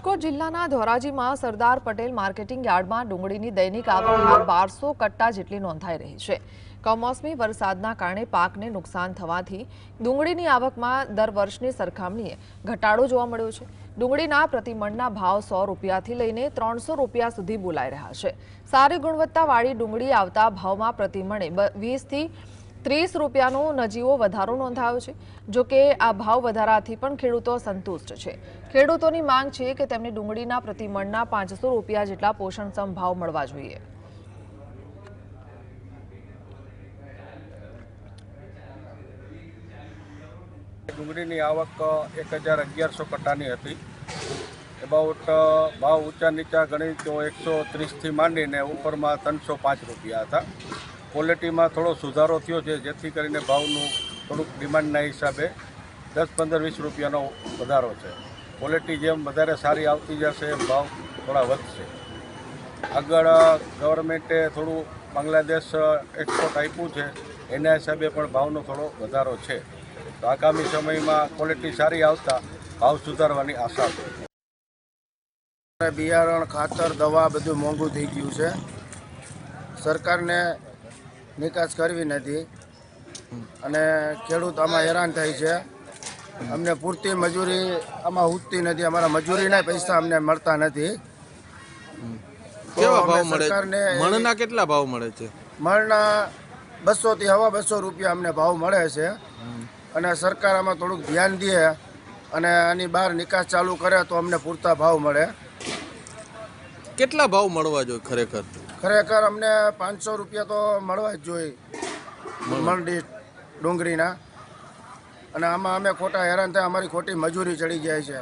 રાજકોટ જિલ્લાના ધોરાજીમાં સરદાર પટેલ માર્કેટિંગ યાર્ડમાં ડુંગળીની દૈનિક આવક હાલ 1200 કટ્ટા જેટલી નોંધાઈ રહી છે। કમોસમી વરસાદના કારણે પાકને નુકસાન થવાથી ડુંગળીની આવકમાં દર વર્ષની સરખામણીએ ઘટાડો જોવા મળ્યો છે। ડુંગળીના પ્રતિમણના ભાવ 100 રૂપિયાથી લઈને 300 રૂપિયા સુધી બોલાઈ રહ્યા છે। સારી ગુણવત્તાવાળી ડુંગળી આવતા ભાવમાં પ્રતિમણે 20 થી 30 રૂપિયાનો નજીવો વધારો નોંધાયો છે। જો કે આ ભાવ વધારાથી પણ ખેડૂતો સંતુષ્ટ છે। ખેડૂતોની માંગ છે કે તેમને ડુંગળીના પ્રતિમણના 500 રૂપિયા જેટલા પોષણક્ષમ ભાવ મળવા જોઈએ। ડુંગળીની આવક 1100 કટ્ટાની હતી। એબાઉટ ભાવ ઊંચા નીચા ગણી તો 130 થી માંડીને ઉપરમાં 305 રૂપિયા હતા। ક્વોલિટીમાં થોડો સુધારો થયો છે, જેથી કરીને ભાવનું થોડુંક ડિમાન્ડના હિસાબે 10, 15, 20 રૂપિયાનો વધારો છે। ક્વોલિટી જેમ વધારે સારી આવતી જશે એમ ભાવ થોડા વધશે। આગળ ગવર્મેન્ટે થોડું બાંગ્લાદેશ એક્સપોર્ટ આપ્યું છે, એના હિસાબે પણ ભાવનો થોડો વધારો છે। તો આગામી સમયમાં ક્વોલિટી સારી આવતા ભાવ સુધારવાની આશા છે। બિયારણ, ખાતર, દવા બધું મોંઘું થઈ ગયું છે। સરકારને નિકાસ કરવી નથી અને ખેડૂત આમાં હેરાન થાય છે। અમને પૂરતી મજૂરી આમાં ઉઠતી નથી, અમારા મજૂરીના પૈસા અમને મળતા નથી। કેવા ભાવ મળે? સરકારને મણના કેટલા ભાવ મળે છે? મણના 200 થી 250 રૂપિયા અમને ભાવ મળે છે અને સરકાર આમાં થોડુંક ધ્યાન દે અને આની બહાર નિકાસ ચાલુ કરે તો અમને પૂરતા ભાવ મળે। કેટલા ભાવ મળવા જોઈએ ખરેખર? ખરેખર અમને 500 રૂપિયા તો મળવા જ જોઈએ મંડી ડુંગળીના, અને આમાં અમે ખોટા હેરાન થાય, અમારી ખોટી મજૂરી ચડી જાય છે।